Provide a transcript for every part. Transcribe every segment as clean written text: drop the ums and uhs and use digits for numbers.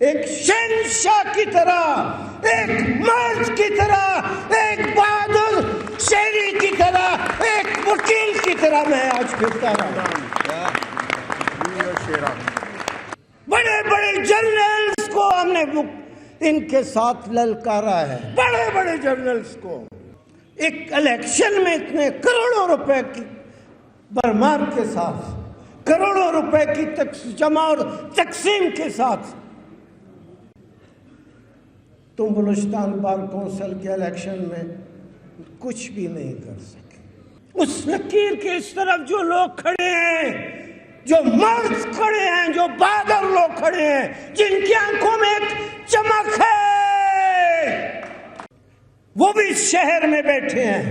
एक शहंशाह की तरह, एक मर्द की तरह, एक बहादुर शेरी की तरह, एक वकील की तरह मैं आज फिरता रहा। बड़े बड़े जर्नल्स को हमने इनके साथ ललकारा है, बड़े बड़े जर्नल्स को। एक इलेक्शन में इतने करोड़ों रुपए की भरमार के साथ, करोड़ों रुपए की जमा और तकसीम के साथ तुम बलूचिस्तान बार कौंसिल के इलेक्शन में कुछ भी नहीं कर सके। उस लकीर के इस तरफ जो लोग खड़े हैं, जो मर्द खड़े हैं, जो बहादुर लोग खड़े हैं, जिनकी आंखों में एक चमक है, वो भी शहर में बैठे हैं,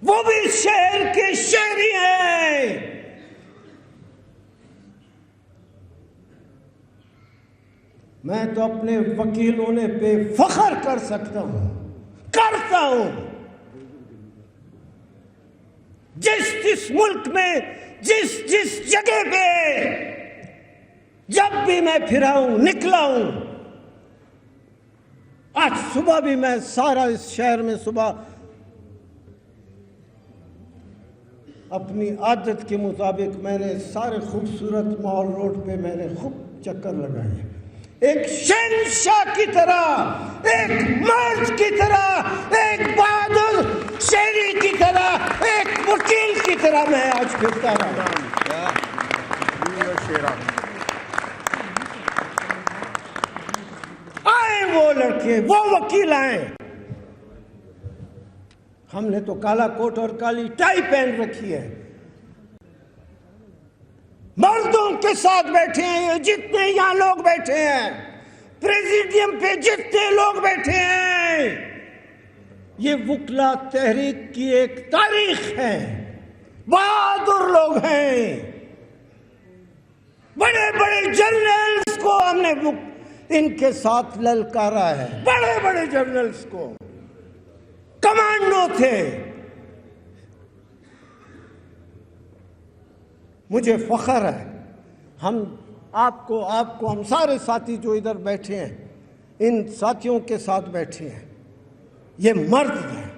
वो भी शहर के शहरी हैं। मैं तो अपने वकील होने पे फख्र कर सकता हूं, करता हूं। जिस मुल्क में, जिस जगह पे जब भी मैं फिरा हूं, निकला हूं, आज सुबह भी मैं सारा इस शहर में सुबह अपनी आदत के मुताबिक मैंने सारे खूबसूरत मॉल रोड पे मैंने खूब चक्कर लगाए। एक शहंशाह की तरह, एक मर्द की तरह, एक बहादुर शेरी की तरह, एक वकील की तरह मैं आज फिरता रहा। आए वो लड़के, वो वकील आए। हमने तो काला कोट और काली टाई पहन रखी है, मर्दों के साथ बैठे हैं। ये जितने यहां लोग बैठे हैं, प्रेसिडियम पे जितने लोग बैठे हैं, ये वकला तहरीक की एक तारीख है, बहादुर लोग हैं। बड़े बड़े जर्नल्स को हमने इनके साथ ललकारा है, बड़े बड़े जर्नल्स को। कमांडो थे। मुझे फख्र है, हम आपको हम सारे साथी जो इधर बैठे हैं, इन साथियों के साथ बैठे हैं। ये मर्द हैं,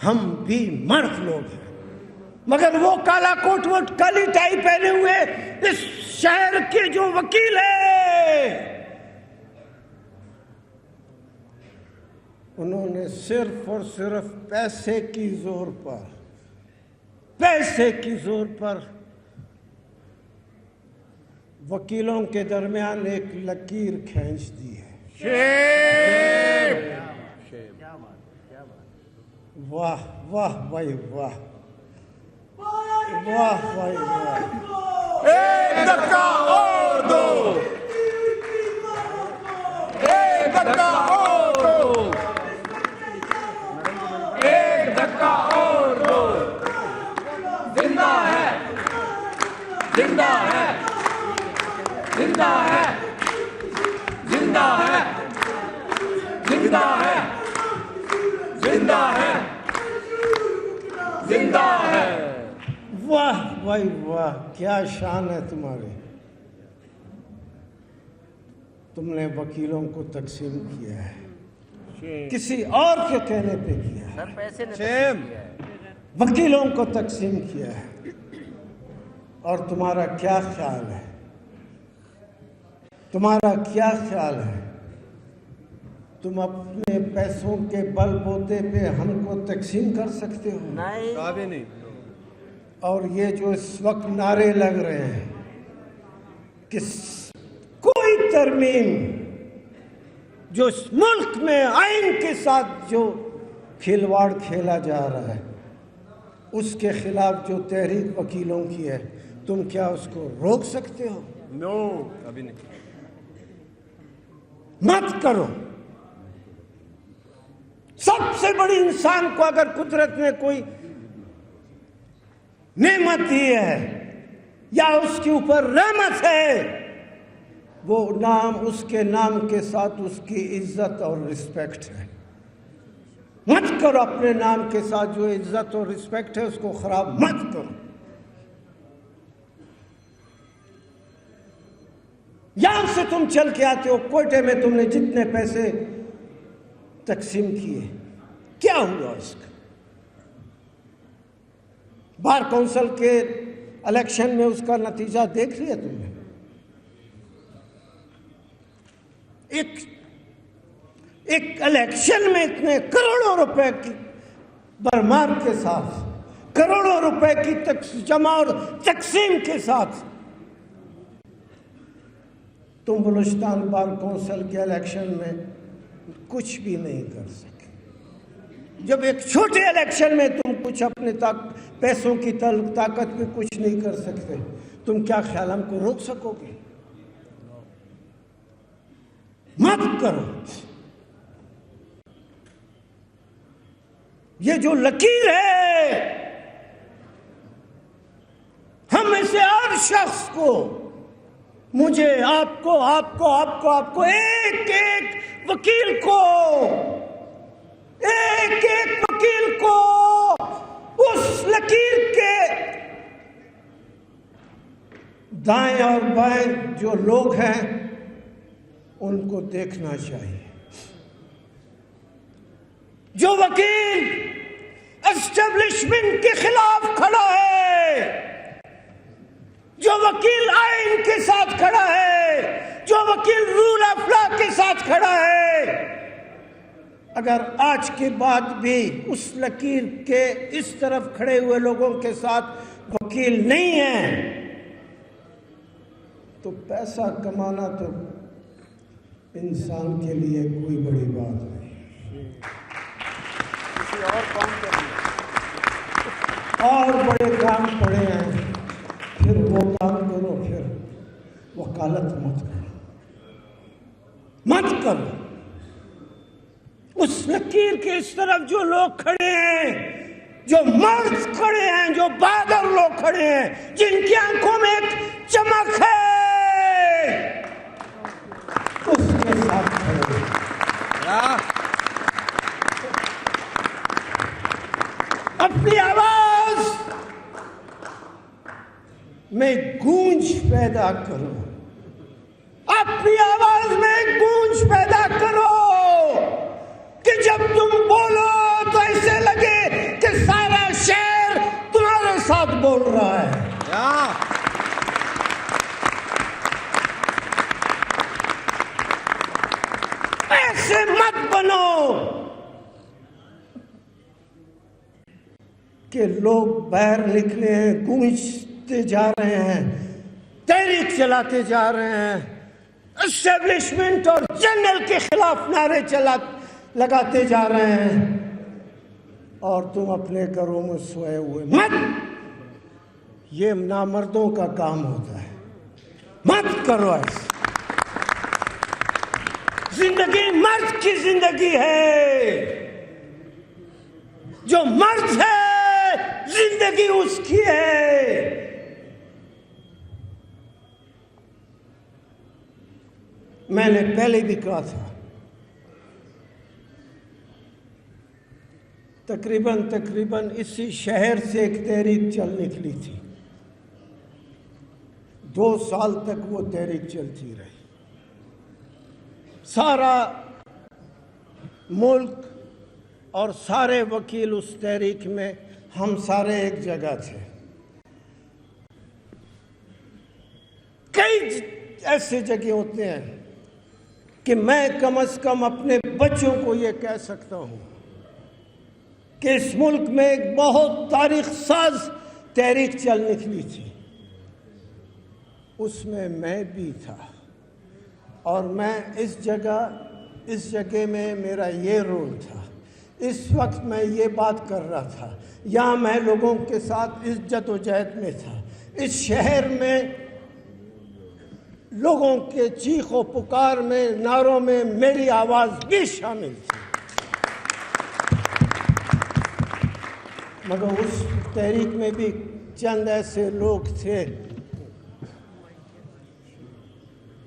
हम भी मर्द लोग हैं। मगर वो काला कोट वोट काली टाई पहने हुए इस शहर के जो वकील है, उन्होंने सिर्फ और सिर्फ पैसे की जोर पर वकीलों के दरमियान एक लकीर खींच दी है। वाह वाह भाई वाह, वाह भाई वाह। एक धक्का और दो, एक धक्का और दो, एक धक्का और दो। जिंदा है, जिंदा है, जिंदा है, जिंदा है, जिंदा है, जिंदा है, जिंदा है। वाह भाई वाह, क्या शान है तुम्हारी। तुमने वकीलों को तकसीम किया है, किसी और के कहने पे किया है, वकीलों को तकसीम किया है। और तुम्हारा क्या ख्याल है, तुम्हारा क्या ख्याल है? तुम अपने पैसों के बलबूते पे हमको तकसीम कर सकते हो? नहीं। और ये जो इस वक्त नारे लग रहे हैं कि कोई तरमीम जो इस मुल्क में आइन के साथ जो खिलवाड़ खेला जा रहा है, उसके खिलाफ जो तहरीक वकीलों की है, तुम क्या उसको रोक सकते हो? नो, अभी नहीं। मत करो। सबसे बड़ी इंसान को अगर कुदरत ने कोई नेमत दी है या उसके ऊपर रहमत है, वो नाम, उसके नाम के साथ उसकी इज्जत और रिस्पेक्ट है। मत करो अपने नाम के साथ जो इज्जत और रिस्पेक्ट है उसको खराब मत करो। यहां से तुम चल के आते हो, कोयटे में तुमने जितने पैसे तकसीम किए, क्या हुआ इसका? बार काउंसिल के इलेक्शन में उसका नतीजा देख लिया तुमने? एक इलेक्शन में इतने करोड़ों रुपए की बरमार के साथ, करोड़ों रुपए की जमा और तकसीम के साथ तुम बलूचिस्तान बार काउंसिल के इलेक्शन में कुछ भी नहीं कर सके। जब एक छोटे इलेक्शन में तुम कुछ अपने पैसों की ताकत में कुछ नहीं कर सकते, तुम क्या ख्याल हमको रोक सकोगे? मत करो। ये जो लकीर है, हम में से हर शख्स को, मुझे, आपको, आपको, आपको, आपको, एक एक वकील को, एक एक वकील को उस लकीर के दाएं और बाएं जो लोग हैं उनको देखना चाहिए। जो वकील एस्टेब्लिशमेंट के खिलाफ खड़ा है, जो वकील आइन के साथ खड़ा है, जो वकील रूल ऑफ लॉ के साथ खड़ा है, अगर आज के बाद भी उस लकीर के इस तरफ खड़े हुए लोगों के साथ वकील नहीं है, तो पैसा कमाना तो इंसान के लिए कोई बड़ी बात नहीं। और बड़े काम पड़े हैं, फिर वो काम करो, फिर वकालत मत करो, मत करो। उस लकीर के इस तरफ जो लोग खड़े हैं, जो मर्द खड़े हैं, जो बहादुर लोग खड़े हैं, जिनकी आंखों में एक चमक है, उसके साथ खड़े हैं। अपनी आवाज में गूंज पैदा करो, अपनी आवाज में गूंज पैदा करो कि जब तुम बोलो तो ऐसे लगे कि सारा शहर तुम्हारे साथ बोल रहा है। ऐसे मत बनो कि लोग बाहर निकले हैं, गूंजते जा रहे हैं, तहरीक चलाते जा रहे हैं, एस्टेब्लिशमेंट और जनरल के खिलाफ नारे लगाते जा रहे हैं, और तुम अपने घरों में सोए हुए। मत, ये नामर्दों का काम होता है, मत करो ऐसा। जिंदगी मर्द की जिंदगी है, जो मर्द है जिंदगी उसकी है। मैंने पहले भी कहा था, तकरीबन इसी शहर से एक तहरीक चल निकली थी। 2 साल तक वो तहरीक चलती रही। सारा मुल्क और सारे वकील उस तहरीक में, हम सारे एक जगह थे। कई ऐसे जगह होते हैं कि मैं कम से कम अपने बच्चों को ये कह सकता हूं कि इस मुल्क में एक बहुत तारीख साज तहरीक चल निकली थी, उसमें मैं भी था, और मैं इस जगह में मेरा ये रोल था। इस वक्त मैं ये बात कर रहा था, यहाँ मैं लोगों के साथ इस जदोजहद में था। इस शहर में लोगों के चीखों पुकार में, नारों में मेरी आवाज भी शामिल थी। मगर उस तहरीक में भी चंद ऐसे लोग थे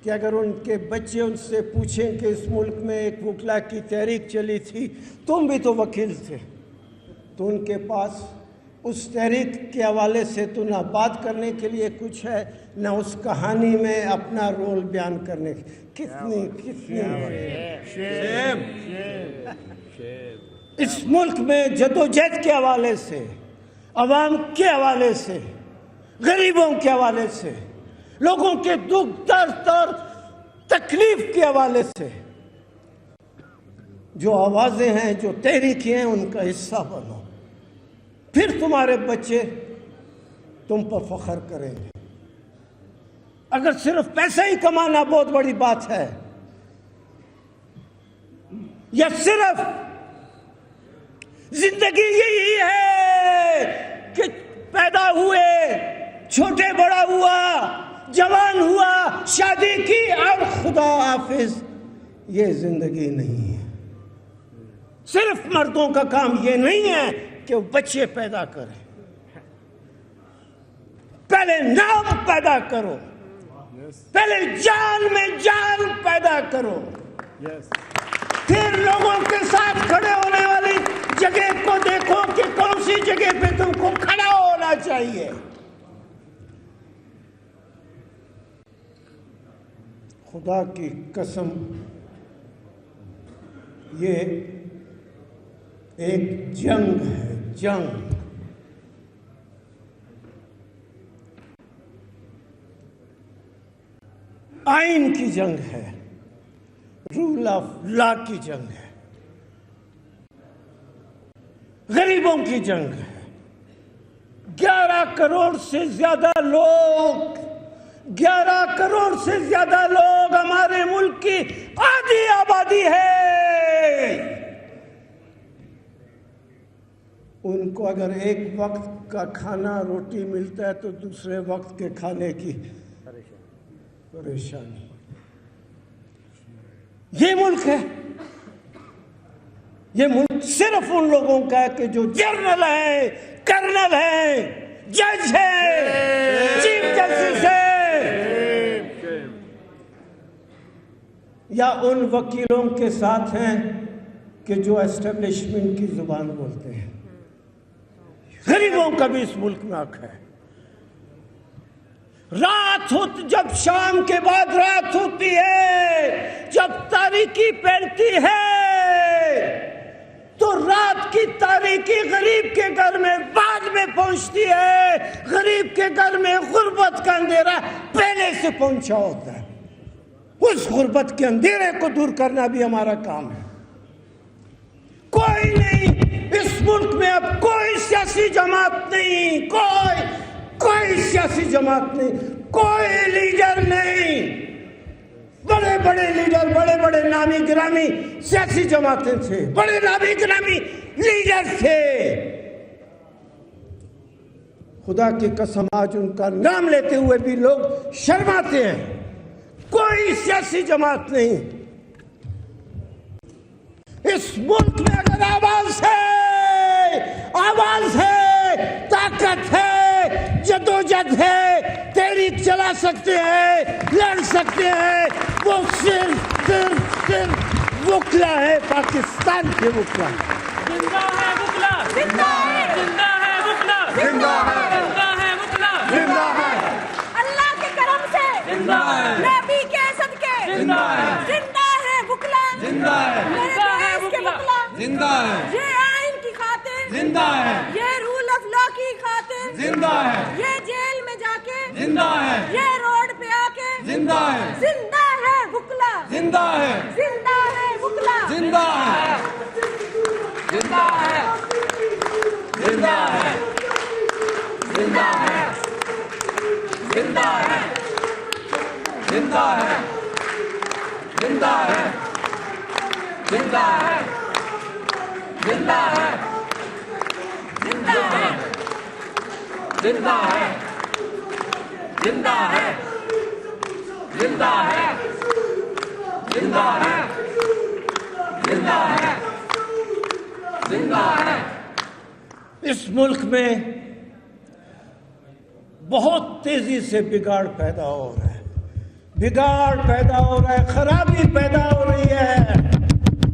कि अगर उनके बच्चे उनसे पूछें कि इस मुल्क में एक वकला की तहरीक चली थी, तुम भी तो वकील थे, तो उनके पास उस तहरीक के हवाले से तो ना बात करने के लिए कुछ है, ना उस कहानी में अपना रोल बयान करने कितनी इस मुल्क में जदोजहद के हवाले से, अवाम के हवाले से, गरीबों के हवाले से, लोगों के दुख दर्द और तकलीफ के हवाले से जो आवाजें हैं, जो तहरीकें हैं, उनका हिस्सा बनो। फिर तुम्हारे बच्चे तुम पर फख्र करेंगे। अगर सिर्फ पैसा ही कमाना बहुत बड़ी बात है, या सिर्फ जिंदगी यही है कि पैदा हुए, छोटे बड़ा हुआ, जवान हुआ, शादी की और खुदा हाफिज, ये जिंदगी नहीं है। सिर्फ मर्दों का काम ये नहीं है कि वो बच्चे पैदा करें। पहले नाम पैदा करो, पहले जान में जान पैदा करो, फिर लोगों के साथ खड़े होने वाली जगह को देखो कि कौन सी जगह पे तुमको खड़ा होना चाहिए। खुदा की कसम, ये एक जंग है, जंग। आइन की जंग है, रूल ऑफ लॉ की जंग है, गरीबों की जंग है। 11 करोड़ से ज्यादा लोग, 11 करोड़ से ज्यादा लोग हमारे मुल्क की आधी आबादी है। उनको अगर एक वक्त का खाना रोटी मिलता है तो दूसरे वक्त के खाने की परेशानी। ये मुल्क है, ये मुल्क सिर्फ उन लोगों का है कि जो जर्नल है, कर्नल है, जज है, चीफ जस्टिस है, या उन वकीलों के साथ हैं कि जो एस्टेब्लिशमेंट की जुबान बोलते हैं। गरीबों का भी इस मुल्क में हक है। रात हो, जब शाम के बाद रात होती है, जब तारीकी फैलती है, तो रात की तारीकी गरीब के घर में बाद में पहुंचती है। गरीब के घर में गुर्बत का अंधेरा पहले से पहुंचा होता है। उस गुर्बत के अंधेरे को दूर करना भी हमारा काम है। कोई नहीं, इस मुल्क में अब कोई सियासी जमात नहीं, कोई सियासी जमात नहीं, कोई लीडर नहीं। बड़े बड़े लीडर, बड़े बड़े नामी गिरामी सियासी जमातें थे, बड़े नामी गिरामी लीडर थे। खुदा की कसम, आज उनका नाम लेते हुए भी लोग शर्माते हैं। कोई सियासी जमात नहीं। इस मुल्क में अगर आवाज है, ताकत है, जदोजहद है, तहरीक चला सकते हैं, लड़ सकते हैं, वो सिर्फ वुकला है, पाकिस्तान के वुकला। जिंदा है वुकला, जिंदा है, जिंदा है वुकला, जिंदा है, जिंदा है वुकला, जिंदा है, अल्लाह के करम से जिंदा है, नबी के सदके जिंदा है, जिंदा है वुकला, जिंदा है, जिंदा है वुकला, जिंदा है, ये आइन की खातिर जिंदा है, ये रूल ऑफ लॉ की खातिर जिंदा है, ये जेल में जाके जिंदा है, ये रोड पे आके जिंदा है, जिंदा है वुकला, जिंदा है, जिंदा है वुकला, जिंदा है, जिंदा है, जिंदा है, जिंदा है, जिंदा है, जिंदा है, जिंदा है, जिंदा है, जिंदा है, जिंदा है, जिंदा है, जिंदा है, जिंदा है, जिंदा है, जिंदा है, जिंदा है। इस मुल्क में बहुत तेजी से बिगाड़ पैदा हो रहा है, बिगाड़ पैदा हो रहा है, खराबी पैदा हो रही है।